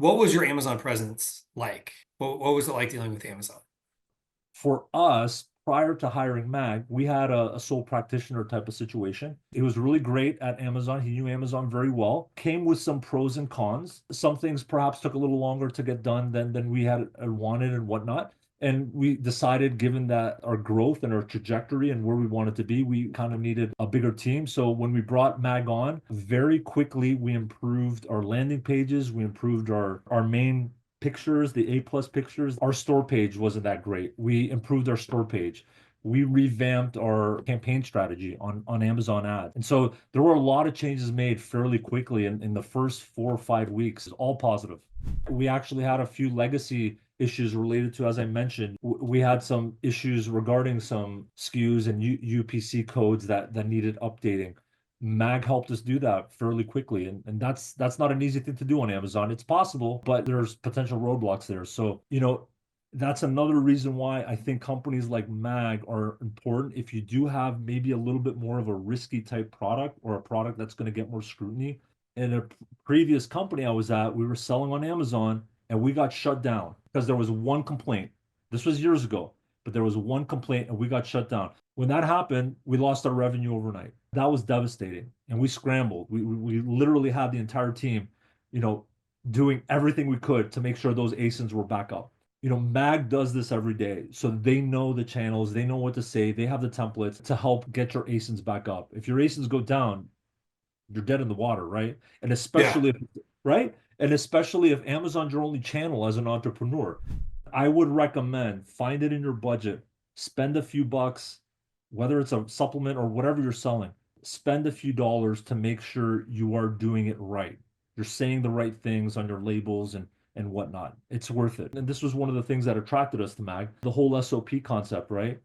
What was your Amazon presence like? What was it like dealing with Amazon? For us, prior to hiring Mag, we had a sole practitioner type of situation. He was really great at Amazon. He knew Amazon very well. Came with some pros and cons. Some things perhaps took a little longer to get done than we had wanted and whatnot. And we decided, given that our growth and our trajectory and where we wanted to be, we kind of needed a bigger team. So when we brought Mag on, very quickly we improved our landing pages, we improved our main pictures, the A+ pictures. Our store page wasn't that great. We improved our store page. We revamped our campaign strategy on Amazon ads. And so there were a lot of changes made fairly quickly in the first 4 or 5 weeks, all positive. We actually had a few legacy issues related to, as I mentioned, we had some issues regarding some SKUs and UPC codes that needed updating. Mag helped us do that fairly quickly, and that's not an easy thing to do on Amazon. It's possible, but there's potential roadblocks there. So, that's another reason why I think companies like Mag are important. If you do have maybe a little bit more of a risky type product or a product that's going to get more scrutiny. In a previous company I was at, we were selling on Amazon and we got shut down because there was one complaint. This was years ago, but there was one complaint and we got shut down. When that happened, we lost our revenue overnight. That was devastating. And we scrambled. We literally had the entire team, you know, doing everything we could to make sure those ASINs were back up. Mag does this every day. So they know the channels, they know what to say, they have the templates to help get your ASINs back up. If your ASINs go down, you're dead in the water, right? And Yeah. especially if, right? And especially if Amazon's your only channel as an entrepreneur, I would recommend find it in your budget, spend a few bucks, whether it's a supplement or whatever you're selling, spend a few dollars to make sure you are doing it right. You're saying the right things on your labels and whatnot. It's worth it. And this was one of the things that attracted us to Mag, the whole SOP concept, right?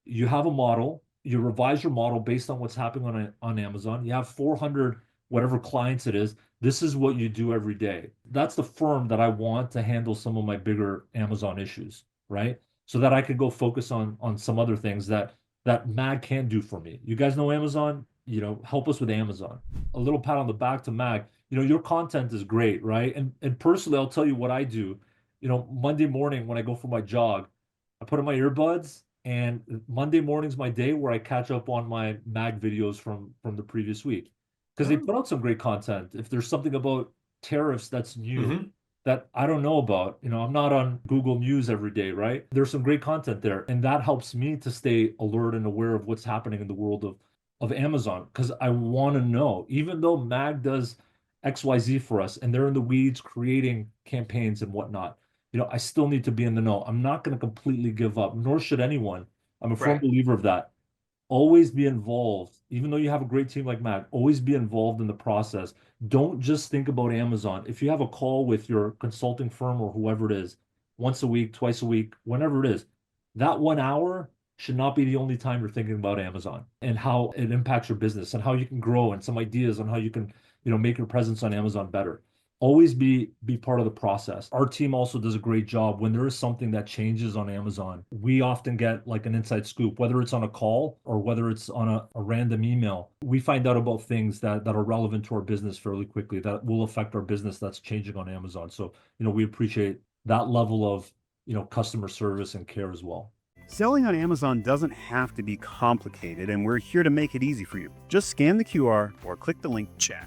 You have a model, you revise your model based on what's happening on Amazon. You have 400 whatever clients it is. This is what you do every day. That's the firm that I want to handle some of my bigger Amazon issues, right? So that I could go focus on some other things that Mag can do for me. You guys know Amazon, help us with Amazon. A little pat on the back to Mag. Your content is great, right? And personally, I'll tell you what I do. Monday morning when I go for my jog, I put in my earbuds, and Monday morning's my day where I catch up on my Mag videos from the previous week because they Oh. put out some great content. If there's something about tariffs that's new Hmm. that I don't know about, I'm not on Google News every day, right? There's some great content there, and that helps me to stay alert and aware of what's happening in the world of Amazon because I want to know, even though Mag does XYZ for us and they're in the weeds creating campaigns and whatnot. I still need to be in the know. I'm not going to completely give up, nor should anyone. I'm a firm Right. believer of that. Always be involved. Even though you have a great team like Matt, always be involved in the process. Don't just think about Amazon. If you have a call with your consulting firm or whoever it is, once a week, twice a week, whenever it is, that 1 hour should not be the only time you're thinking about Amazon and how it impacts your business and how you can grow and some ideas on how you can, make your presence on Amazon better. Always be part of the process. Our team also does a great job when there is something that changes on Amazon. We often get like an inside scoop, whether it's on a call or whether it's on a random email. We find out about things that are relevant to our business fairly quickly that will affect our business that's changing on Amazon. So, we appreciate that level of, customer service and care as well. Selling on Amazon doesn't have to be complicated, and we're here to make it easy for you. Just scan the QR or click the link in chat.